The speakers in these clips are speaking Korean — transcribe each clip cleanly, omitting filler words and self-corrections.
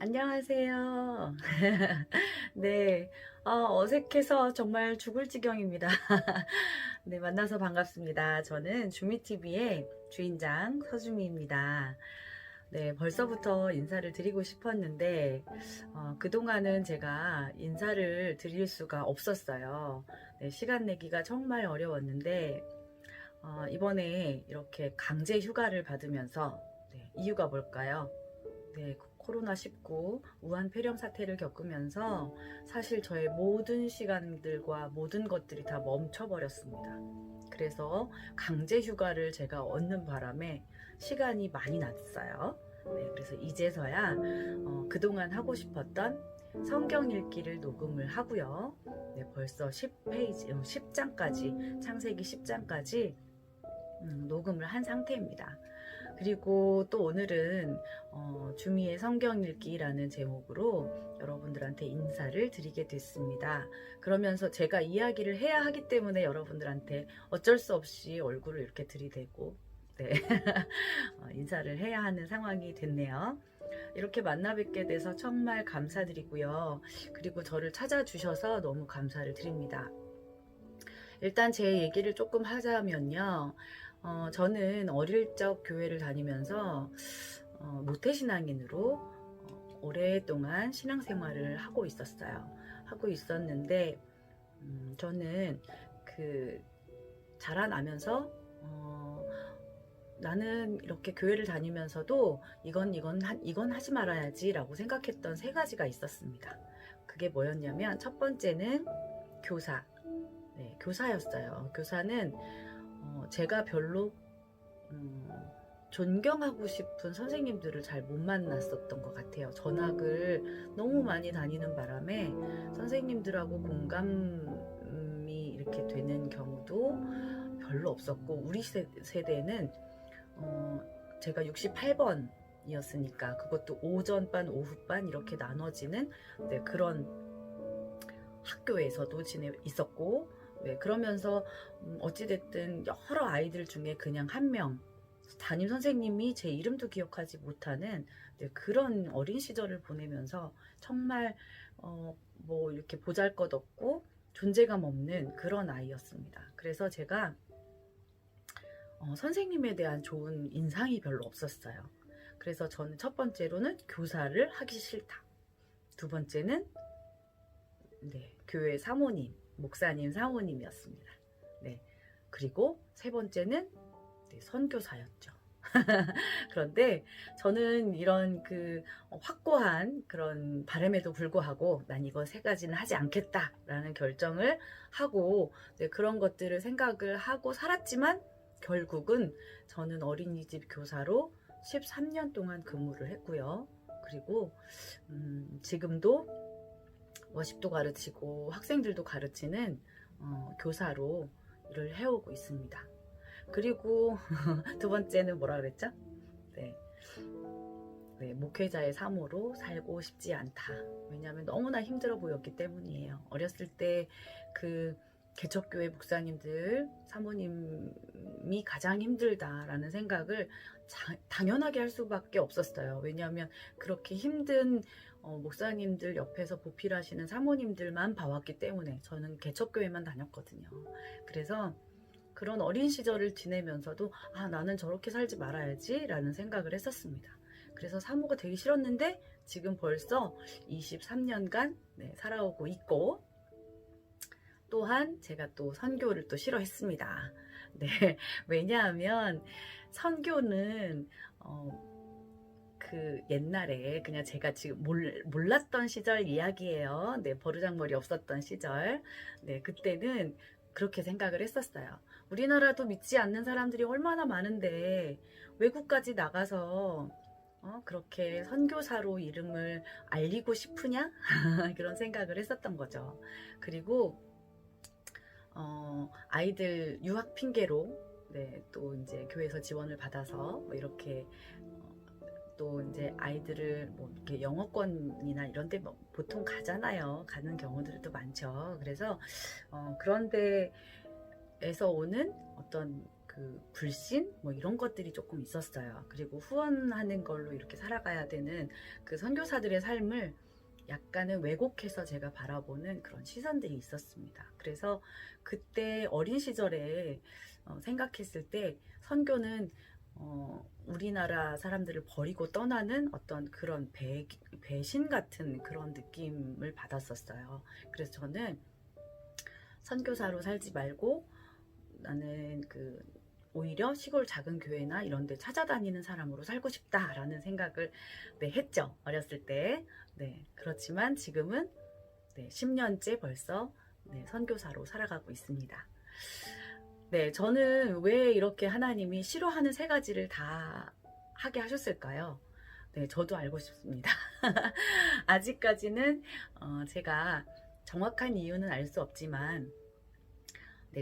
안녕하세요. 네. 어색해서 정말 죽을 지경입니다. 네, 만나서 반갑습니다. 저는 주미TV의 주인장 서주미입니다. 네, 벌써부터 인사를 드리고 싶었는데, 그동안은 제가 인사를 드릴 수가 없었어요. 네, 시간 내기가 정말 어려웠는데, 이번에 이렇게 강제 휴가를 받으면서, 네, 이유가 뭘까요? 네, 코로나19 우한 폐렴 사태를 겪으면서 사실 저의 모든 시간들과 모든 것들이 다 멈춰버렸습니다. 그래서 강제 휴가를 제가 얻는 바람에 시간이 많이 났어요. 네, 그래서 이제서야 그동안 하고 싶었던 성경 읽기를 녹음을 하고요. 네, 벌써 10페이지, 10장까지, 창세기 10장까지 녹음을 한 상태입니다. 그리고 또 오늘은 주미의 성경 읽기라는 제목으로 여러분들한테 인사를 드리게 됐습니다. 그러면서 제가 이야기를 해야 하기 때문에 여러분들한테 어쩔 수 없이 얼굴을 이렇게 들이대고 네. 인사를 해야 하는 상황이 됐네요. 이렇게 만나 뵙게 돼서 정말 감사드리고요. 그리고 저를 찾아주셔서 너무 감사를 드립니다. 일단 제 얘기를 조금 하자면요. 저는 어릴 적 교회를 다니면서 모태신앙인으로 오랫동안 신앙생활을 하고 있었어요. 하고 있었는데 저는 그 자라나면서 나는 이렇게 교회를 다니면서도 이건 하지 말아야지 라고 생각했던 세 가지가 있었습니다. 그게 뭐였냐면 첫 번째는 교사. 네, 교사였어요. 교사는 제가 별로 존경하고 싶은 선생님들을 잘 못 만났었던 것 같아요. 전학을 너무 많이 다니는 바람에 선생님들하고 공감이 이렇게 되는 경우도 별로 없었고, 우리 세대는 제가 68번 이었으니까 그것도 오전반, 오후반 이렇게 나눠지는 네, 그런 학교에서도 있었고, 네, 그러면서 어찌됐든 여러 아이들 중에 그냥 한 명, 담임 선생님이 제 이름도 기억하지 못하는 네, 그런 어린 시절을 보내면서 정말 뭐 이렇게 보잘것없고 존재감 없는 그런 아이였습니다. 그래서 제가 선생님에 대한 좋은 인상이 별로 없었어요. 그래서 저는 첫 번째로는 교사를 하기 싫다. 두 번째는 네, 교회 사모님, 목사님 사모님이었습니다. 네, 그리고 세 번째는 네, 선교사였죠. 그런데 저는 이런 확고한 그런 바람에도 불구하고 난 이거 세 가지는 하지 않겠다라는 결정을 하고 네, 그런 것들을 생각을 하고 살았지만 결국은 저는 어린이집 교사로 13년 동안 근무를 했고요. 그리고 지금도 워십도 가르치고 학생들도 가르치는 교사로 일을 해오고 있습니다. 그리고 두 번째는 뭐라 그랬죠? 네. 네, 목회자의 사모로 살고 싶지 않다. 왜냐하면 너무나 힘들어 보였기 때문이에요. 어렸을 때 개척교회 목사님들, 사모님이 가장 힘들다라는 생각을 당연하게 할 수밖에 없었어요. 왜냐하면 그렇게 힘든 목사님들 옆에서 보필하시는 사모님들만 봐왔기 때문에 저는 개척교회만 다녔거든요. 그래서 그런 어린 시절을 지내면서도 나는 저렇게 살지 말아야지 라는 생각을 했었습니다. 그래서 사모가 되기 싫었는데 지금 벌써 23년간 네, 살아오고 있고, 또한 제가 또 선교를 또 싫어했습니다. 네, 왜냐하면 선교는 옛날에 그냥 제가 지금 몰랐던 시절 이야기예요. 네, 버르장머리 없었던 시절. 네, 그때는 그렇게 생각을 했었어요. 우리나라도 믿지 않는 사람들이 얼마나 많은데 외국까지 나가서 그렇게 선교사로 이름을 알리고 싶으냐? 그런 생각을 했었던 거죠. 그리고 아이들 유학 핑계로 네, 또 이제 교회에서 지원을 받아서 뭐 이렇게 또 이제 아이들을 뭐 이렇게 영어권이나 이런 데 뭐 보통 가잖아요. 가는 경우들도 많죠. 그래서 그런 데에서 오는 어떤 그 불신 뭐 이런 것들이 조금 있었어요. 그리고 후원하는 걸로 이렇게 살아가야 되는 그 선교사들의 삶을 약간은 왜곡해서 제가 바라보는 그런 시선들이 있었습니다. 그래서 그때 어린 시절에 생각했을 때 선교는 우리나라 사람들을 버리고 떠나는 어떤 그런 배신 같은 그런 느낌을 받았었어요. 그래서 저는 선교사로 살지 말고 나는 오히려 시골 작은 교회나 이런 데 찾아다니는 사람으로 살고 싶다라는 생각을 했죠. 어렸을 때. 그렇지만 지금은 10년째 벌써 선교사로 살아가고 있습니다. 저는 왜 이렇게 하나님이 싫어하는 세 가지를 다 하게 하셨을까요? 저도 알고 싶습니다. 아직까지는 제가 정확한 이유는 알 수 없지만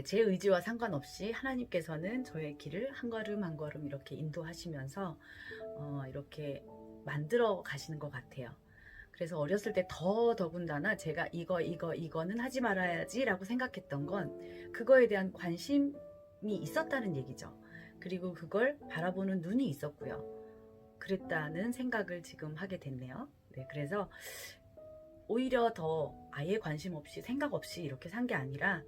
제 의지와 상관없이 하나님께서는 저의 길을 한 걸음 한 걸음 이렇게 인도하시면서 이렇게 만들어 가시는 것 같아요. 그래서 어렸을 때 더군다나 제가 이거는 하지 말아야지 라고 생각했던 건 그거에 대한 관심이 있었다는 얘기죠. 그리고 그걸 바라보는 눈이 있었고요. 그랬다는 생각을 지금 하게 됐네요. 그래서 오히려 더 아예 관심 없이 생각 없이 이렇게 산 게 아니라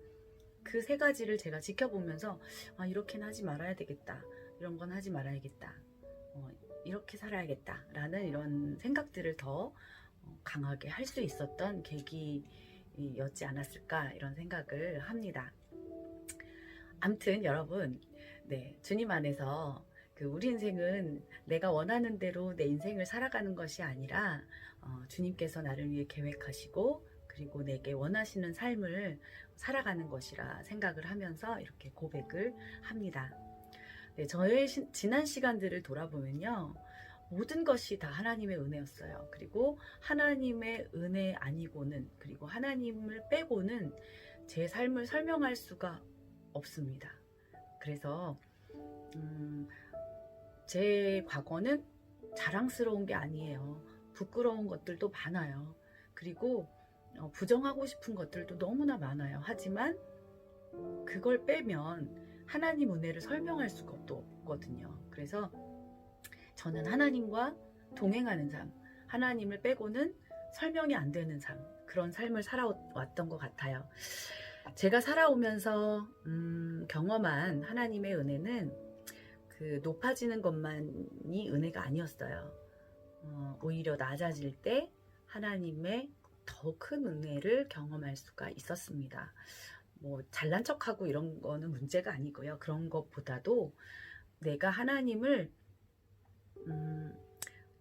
그 세 가지를 제가 지켜보면서 이렇게는 하지 말아야 되겠다. 이런 건 하지 말아야겠다. 이렇게 살아야겠다. 라는 이런 생각들을 더 강하게 할 수 있었던 계기였지 않았을까 이런 생각을 합니다. 암튼 여러분, 주님 안에서 우리 인생은 내가 원하는 대로 내 인생을 살아가는 것이 아니라 주님께서 나를 위해 계획하시고 그리고 내게 원하시는 삶을 살아가는 것이라 생각을 하면서 이렇게 고백을 합니다. 저의 지난 시간들을 돌아보면요. 모든 것이 다 하나님의 은혜였어요. 그리고 하나님의 은혜 아니고는 그리고 하나님을 빼고는 제 삶을 설명할 수가 없습니다. 그래서 제 과거는 자랑스러운 게 아니에요. 부끄러운 것들도 많아요. 그리고 부정하고 싶은 것들도 너무나 많아요. 하지만 그걸 빼면 하나님 은혜를 설명할 수가 없거든요. 그래서 저는 하나님과 동행하는 삶, 하나님을 빼고는 설명이 안 되는 삶, 그런 삶을 살아왔던 것 같아요. 제가 살아오면서 경험한 하나님의 은혜는 높아지는 것만이 은혜가 아니었어요. 오히려 낮아질 때 하나님의 더 큰 은혜를 경험할 수가 있었습니다. 뭐 잘난 척하고 이런 거는 문제가 아니고요. 그런 것보다도 내가 하나님을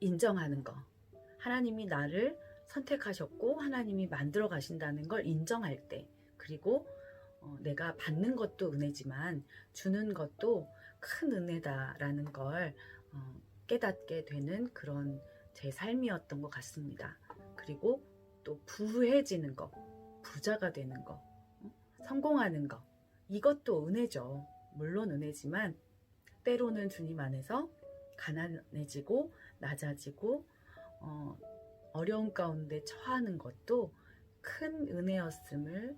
인정하는 거, 하나님이 나를 선택하셨고 하나님이 만들어 가신다는 걸 인정할 때, 그리고 내가 받는 것도 은혜지만 주는 것도 큰 은혜다라는 걸 깨닫게 되는 그런 제 삶이었던 것 같습니다. 그리고 또 부해지는 거, 부자가 되는 거, 성공하는 거, 이것도 은혜죠. 물론 은혜지만 때로는 주님 안에서 가난해지고 낮아지고 어려운 가운데 처하는 것도 큰 은혜였음을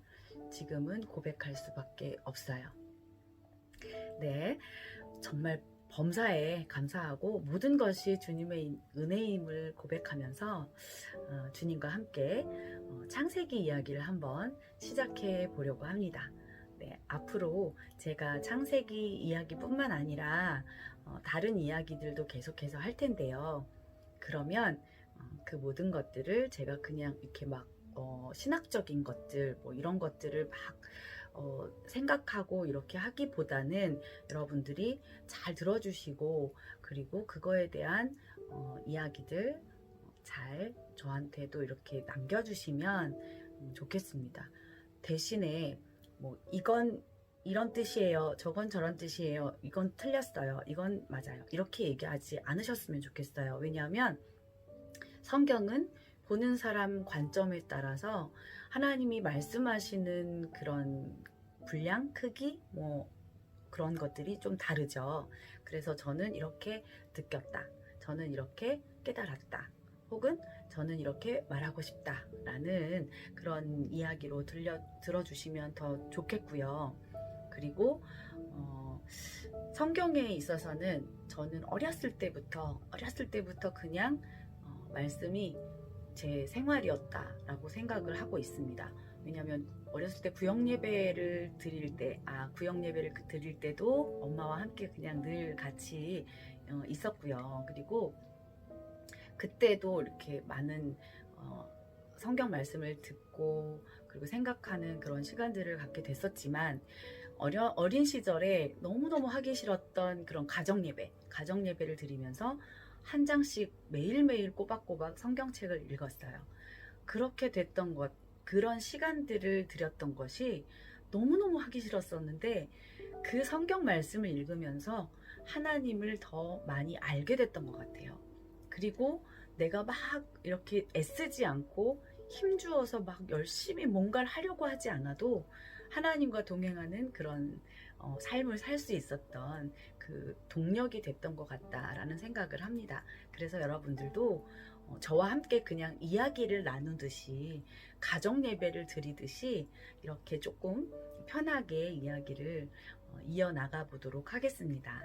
지금은 고백할 수밖에 없어요. 정말 범사에 감사하고 모든 것이 주님의 은혜임을 고백하면서 주님과 함께 창세기 이야기를 한번 시작해 보려고 합니다. 앞으로 제가 창세기 이야기뿐만 아니라 다른 이야기들도 계속해서 할 텐데요. 그러면 그 모든 것들을 제가 그냥 이렇게 막 신학적인 것들 뭐 이런 것들을 막 생각하고 이렇게 하기보다는 여러분들이 잘 들어주시고 그리고 그거에 대한 이야기들 잘 저한테도 이렇게 남겨주시면 좋겠습니다. 대신에 뭐 이건 이런 뜻이에요, 저건 저런 뜻이에요, 이건 틀렸어요, 이건 맞아요, 이렇게 얘기하지 않으셨으면 좋겠어요. 왜냐하면 성경은 보는 사람 관점에 따라서 하나님이 말씀하시는 그런 분량, 크기, 뭐 그런 것들이 좀 다르죠. 그래서 저는 이렇게 느꼈다, 저는 이렇게 깨달았다, 혹은 저는 이렇게 말하고 싶다 라는 그런 이야기로 들어주시면 더 좋겠고요. 그리고 성경에 있어서는 저는 어렸을 때부터 그냥 말씀이 제 생활이었다라고 생각을 하고 있습니다. 왜냐하면 어렸을 때 구역 예배를 드릴 때도 엄마와 함께 그냥 늘 같이 있었고요. 그리고 그때도 이렇게 많은 성경 말씀을 듣고 그리고 생각하는 그런 시간들을 갖게 됐었지만 어린 시절에 너무너무 하기 싫었던 그런 가정 예배를 드리면서 한 장씩 매일매일 꼬박꼬박 성경책을 읽었어요. 그렇게 됐던 것, 그런 시간들을 드렸던 것이 너무너무 하기 싫었었는데 그 성경 말씀을 읽으면서 하나님을 더 많이 알게 됐던 것 같아요. 그리고 내가 막 이렇게 애쓰지 않고 힘주어서 막 열심히 뭔가를 하려고 하지 않아도 하나님과 동행하는 그런 삶을 살 수 있었던 그 동력이 됐던 것 같다라는 생각을 합니다. 그래서 여러분들도 저와 함께 그냥 이야기를 나누듯이 가정 예배를 드리듯이 이렇게 조금 편하게 이야기를 이어나가 보도록 하겠습니다.